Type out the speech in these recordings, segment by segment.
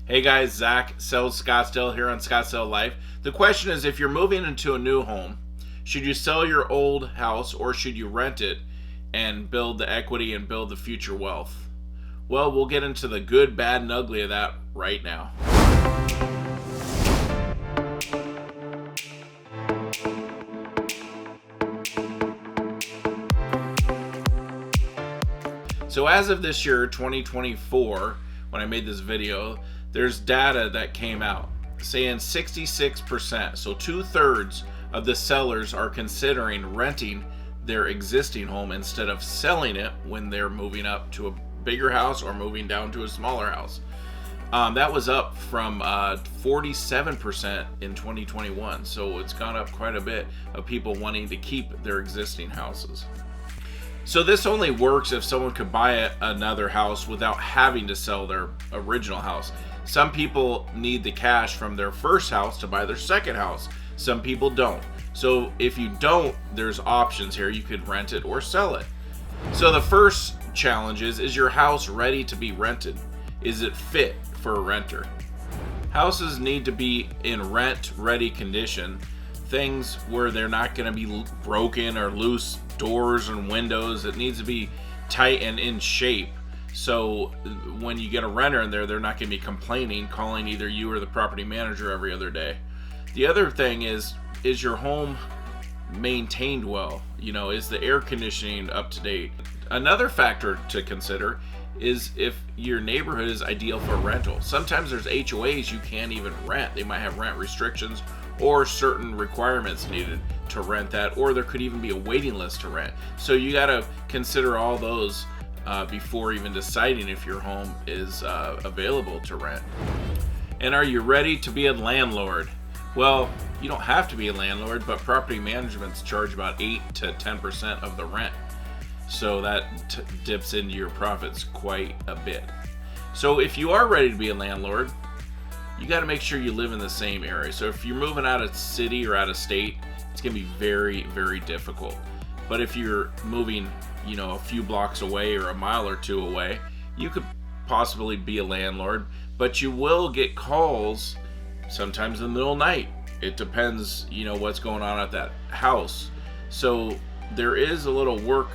Hey guys, Zack Sells Scottsdale here on Scottsdale Life. The question is, if you're moving into a new home, should you sell your old house or should you rent it and build the equity and build the future wealth? Well, we'll get into the good, bad, and ugly of that right now. So as of this year, 2024, when I made this video, there's data that came out saying 66%, so 2/3 of the sellers are considering renting their existing home instead of selling it when they're moving up to a bigger house or moving down to a smaller house. That was up from 47% in 2021, so it's gone up quite a bit of people wanting to keep their existing houses. So this only works if someone could buy another house without having to sell their original house. Some people need the cash from their first house to buy their second house. Some people don't. So if you don't, there's options here. You could rent it or sell it. So the first challenge is your house ready to be rented? Is it fit for a renter? Houses need to be in rent-ready condition. Things where they're not going to be broken or loose doors and windows. It needs to be tight and in shape. So when you get a renter in there, they're not going to be complaining, calling either you or the property manager every other day. The other thing is your home maintained well? Is the air conditioning up to date? Another factor to consider is if your neighborhood is ideal for rental. Sometimes there's HOAs you can't even rent. They might have rent restrictions or certain requirements needed to rent that, or there could even be a waiting list to rent. So you got to consider all those before even deciding if your home is available to rent. And are you ready to be a landlord? Well, you don't have to be a landlord, but property managements charge about 8 to 10% of the rent. So that dips into your profits quite a bit. So if you are ready to be a landlord, you got to make sure you live in the same area. So if you're moving out of city or out of state, it's going to be very, very difficult. But if you're moving, a few blocks away or a mile or two away, you could possibly be a landlord, but you will get calls sometimes in the middle of the night. It depends, what's going on at that house. So there is a little work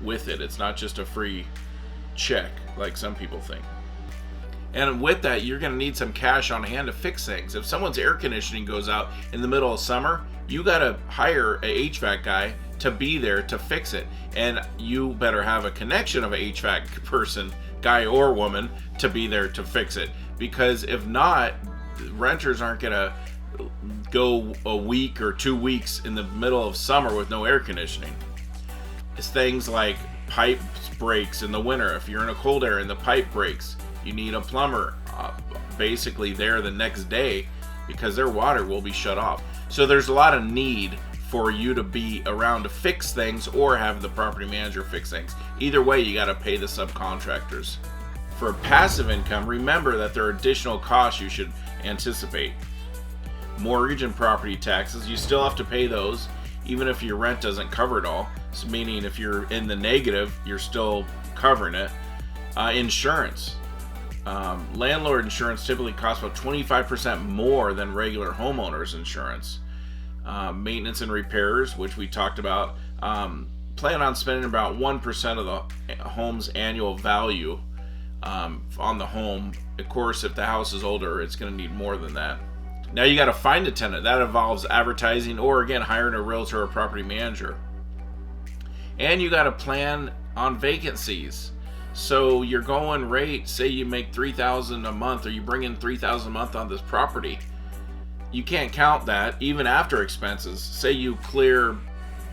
with it. It's not just a free check like some people think. And with that, you're going to need some cash on hand to fix things. If someone's air conditioning goes out in the middle of summer, you got to hire a HVAC guy to be there to fix it. And you better have a connection of a HVAC person, guy or woman, to be there to fix it. Because if not, renters aren't going to go a week or 2 weeks in the middle of summer with no air conditioning. It's things like pipe breaks in the winter. If you're in a cold area and the pipe breaks, you need a plumber basically there the next day because their water will be shut off. So there's a lot of need for you to be around to fix things or have the property manager fix things. Either way, you got to pay the subcontractors. For passive income, remember that there are additional costs you should anticipate. Mortgage and property taxes, you still have to pay those even if your rent doesn't cover it all. So meaning if you're in the negative, you're still covering it. Insurance. Landlord insurance typically costs about 25% more than regular homeowners insurance. Maintenance and repairs, which we talked about, plan on spending about 1% of the home's annual value on the home. Of course, if the house is older, it's going to need more than that. Now you got to find a tenant. That involves advertising or, again, hiring a realtor or property manager. And you got to plan on vacancies. So your going rate, say you make $3,000 a month, or you bring in $3,000 a month on this property, you can't count that even after expenses. Say you clear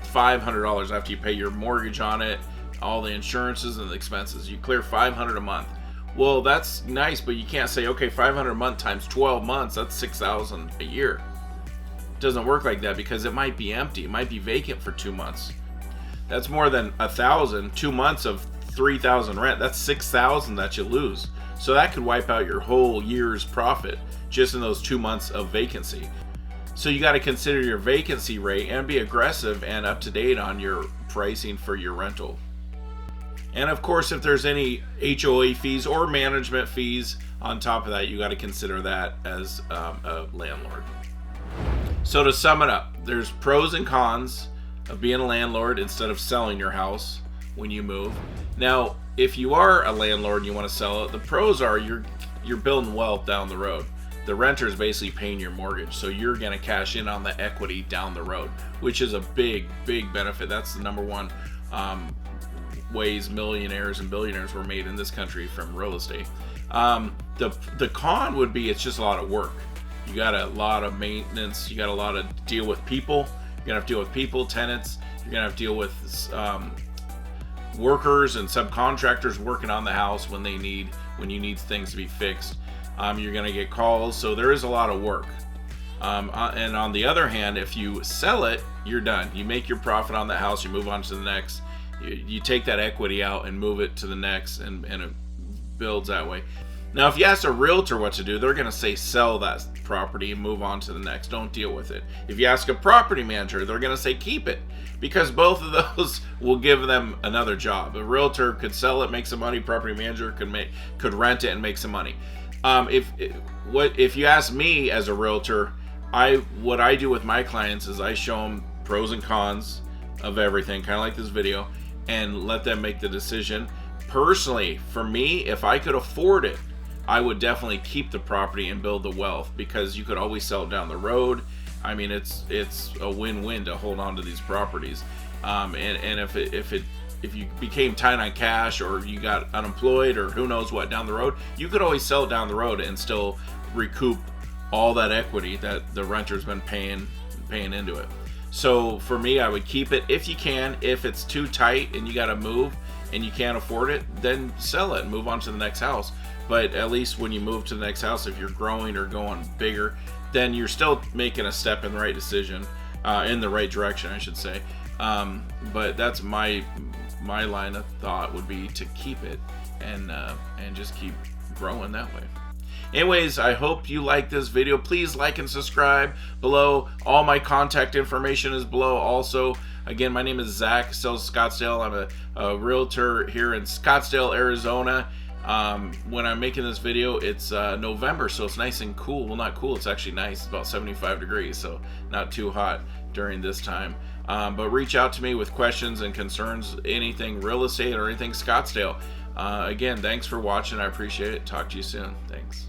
$500 after you pay your mortgage on it, all the insurances and the expenses. You clear $500 a month. Well, that's nice, but you can't say, okay, $500 a month times 12 months, that's $6,000 a year. It doesn't work like that because it might be empty. It might be vacant for 2 months. That's more than $1,000. 2 months of $3,000 rent, that's $6,000 that you lose. So that could wipe out your whole year's profit just in those 2 months of vacancy. So you got to consider your vacancy rate and be aggressive and up to date on your pricing for your rental. And of course, if there's any HOA fees or management fees on top of that, you got to consider that as a landlord. So to sum it up, there's pros and cons of being a landlord instead of selling your house when you move. Now, if you are a landlord and you want to sell it, the pros are you're building wealth down the road. The renter is basically paying your mortgage, so you're going to cash in on the equity down the road, which is a big benefit. That's the number one ways millionaires and billionaires were made in this country, from real estate. The con would be it's just a lot of work. You got a lot of maintenance. You got a lot of deal with people. You're gonna have to deal with people, tenants. You're gonna have to deal with workers and subcontractors working on the house when you need things to be fixed. You're gonna get calls, so there is a lot of work. And on the other hand, if you sell it, you're done. You make your profit on the house. You move on to the next. You take that equity out and move it to the next, and it builds that way. Now, if you ask a realtor what to do, they're going to say sell that property and move on to the next. Don't deal with it. If you ask a property manager, they're going to say keep it, because both of those will give them another job. A realtor could sell it, make some money. Property manager could rent it and make some money. If you ask me as a realtor, what I do with my clients is I show them pros and cons of everything, kind of like this video, and let them make the decision. Personally, for me, if I could afford it, I would definitely keep the property and build the wealth, because you could always sell it down the road. I mean, it's a win-win to hold on to these properties. And if you became tight on cash, or you got unemployed, or who knows what down the road, you could always sell it down the road and still recoup all that equity that the renter's been paying into it. So for me, I would keep it if you can. If it's too tight and you got to move and you can't afford it, then sell it and move on to the next house. But at least when you move to the next house, if you're growing or going bigger, then you're still making a step in the right decision, in the right direction, I should say. But that's my line of thought, would be to keep it and just keep growing that way. Anyways, I hope you like this video. Please like and subscribe below. All my contact information is below also. Again, my name is Zack Sells Scottsdale. I'm a realtor here in Scottsdale, Arizona. When I'm making this video, it's November, so it's nice and cool. Well, not cool, it's actually nice. It's about 75 degrees, so not too hot during this time. But reach out to me with questions and concerns, anything real estate or anything Scottsdale. Again, thanks for watching. I appreciate it. Talk to you soon. Thanks.